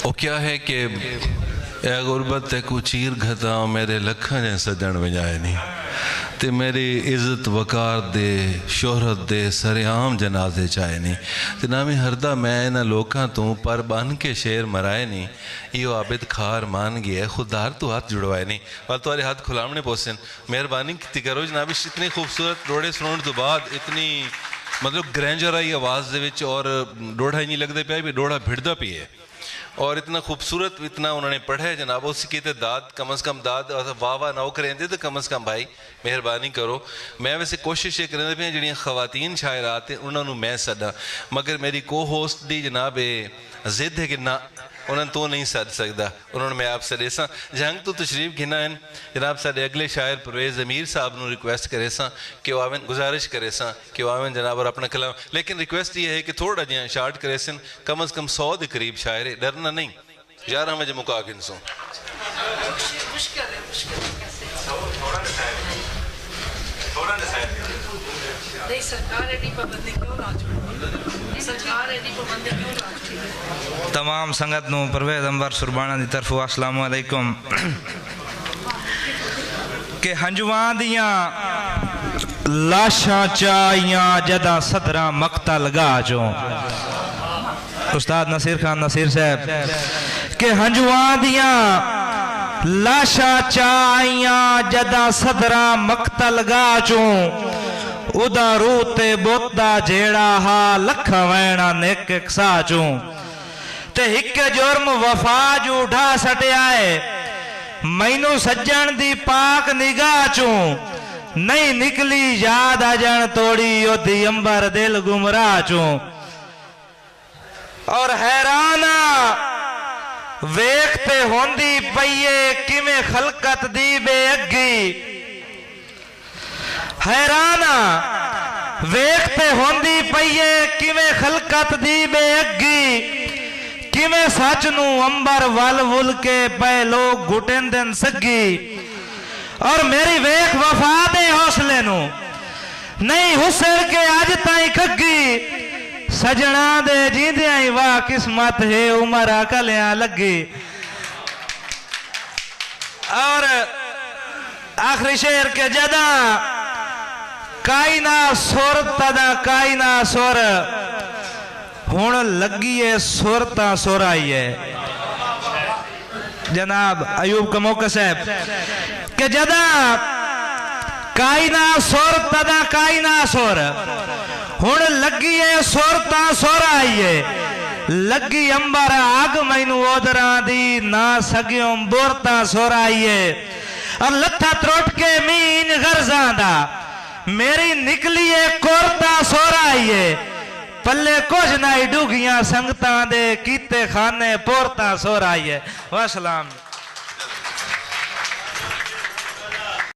वो क्या है कि ए गुरबत को चीर घता मेरे लखा ने सजन वजाए नहीं ते मेरी इज्जत वकार दे शोहरत दे सरेआम जनाजे चाहे नहीं ते ना मैं हरदा मैं इन्होंने लोगों तो पर बन के शेर मराए नहीं यो आबिद खार मान गया खुदार तो हाथ जुड़वाए नहीं और तुम्हारे हाथ खुलामने पोसन मेहरबानी की करो जनाब। इतनी खूबसूरत डोड़े सुनने तो बाद इतनी मतलब ग्रैंजर आई आवाज़ दे और डोड़ा ही नहीं लगता पाया भी डोड़ा भिड़दा पी है और इतना खूबसूरत इतना उन्होंने पढ़ा है जनाब। उस कहते दाद कम अज़ कम दाद वाह वाह ना करें तो कम अज़ कम भाई मेहरबानी करो। मैं वैसे कोशिश ये करें पे जी खवातीन शायरात हैं उन्होंने मैं सदा मगर मेरी को होस्ट दी जनाब जिद है कि ना उन्होंने तो नहीं सद सकता उन्होंने मैं आप सदे सा जंग तो तशरीफ घिना है जनाब साढ़े अगले शायर परवेज़ अमीर साहब को रिक्वेस्ट करे सा कि वो आवन गुजारिश करे सा कि वो आवन जनाब और अपना कलाम लेकिन रिक्वेस्ट ये है कि थोड़ा जिहा शार्ट करे सन कम अज़ कम 100 के करीब शायर है डरना नहीं 11 बजे मुका के सो तमाम संगत नूं परवेज़ अंबर सुरबाना की तरफों अस्सलाम वालेकुम के हंजुआं दियां लाशां चाइयां जदा सदरा मकता लगा चो उस्ताद नसीर खान नसीर साहब के हंजुआं दियां लाशां चाइयां जदा सदरा मकता लगा चो उदा रूते बोता जेड़ा हा लख वैणा नेक सा चो ते हिक जुर्म वफा जू उठा सटिया है मैनू सज्जन दी पाक निगाह चू नहीं निकली याद अजन तोड़ी ओदी अंबर दिल गुमराह चू और हैराना वेखते होंदी पईए किवें खलकत दी बेअगी हैराना वेखते होंदी पईए किवें खलकत दी बेअगी किवें सच नू अंबर वल वुल के पे लोग घुटन दिन सगी और मेरी वेख वफा दे हौसले नू नहीं हुसर के अज ताई खगी सजना दे जींदियां ही वाह किस्मत है उमर कलियां लगी। और आखिरी शेर के जदा काईना सुर तदा काईना सुर हुण लगी है सुरता सुर आई है जनाब अयूब कमोका साहब के जदा काईना सुर तदा काईना सुर हुण लगी है सुरता सुर आई है लगी अंबर आग मैनू ओदरा दी ना सगियों बोरता सुर आई है और लथा त्रोट के मीन गर्जा दा मेरी निकली है कोरता सुर आई है पल्ले कुछ ना डूगियां संगतां दे कीते खाने पोरता सोर आई है। वासलाम।